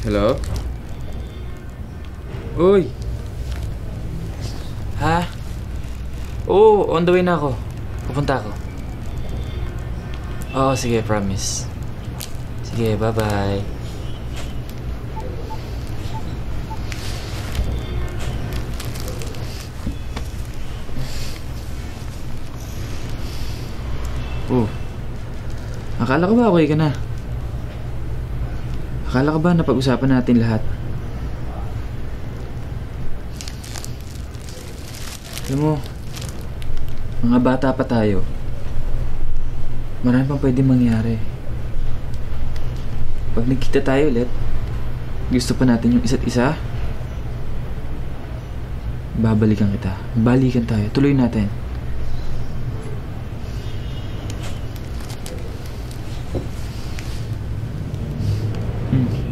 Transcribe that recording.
Hello? Uy! Ha? Oo, on the way na ako. Pupunta ako. Oo, sige, promise. Sige, bye-bye. Oh, akala ko ba okay ka na? Akala ka ba napag-usapan natin lahat? Alam mo, mga bata pa tayo. Marami pang pwedeng mangyari. Pag nagkita tayo ulit, gusto pa natin yung isa't isa, babalikan kita. Balikan tayo. Tuloy natin. Hmm.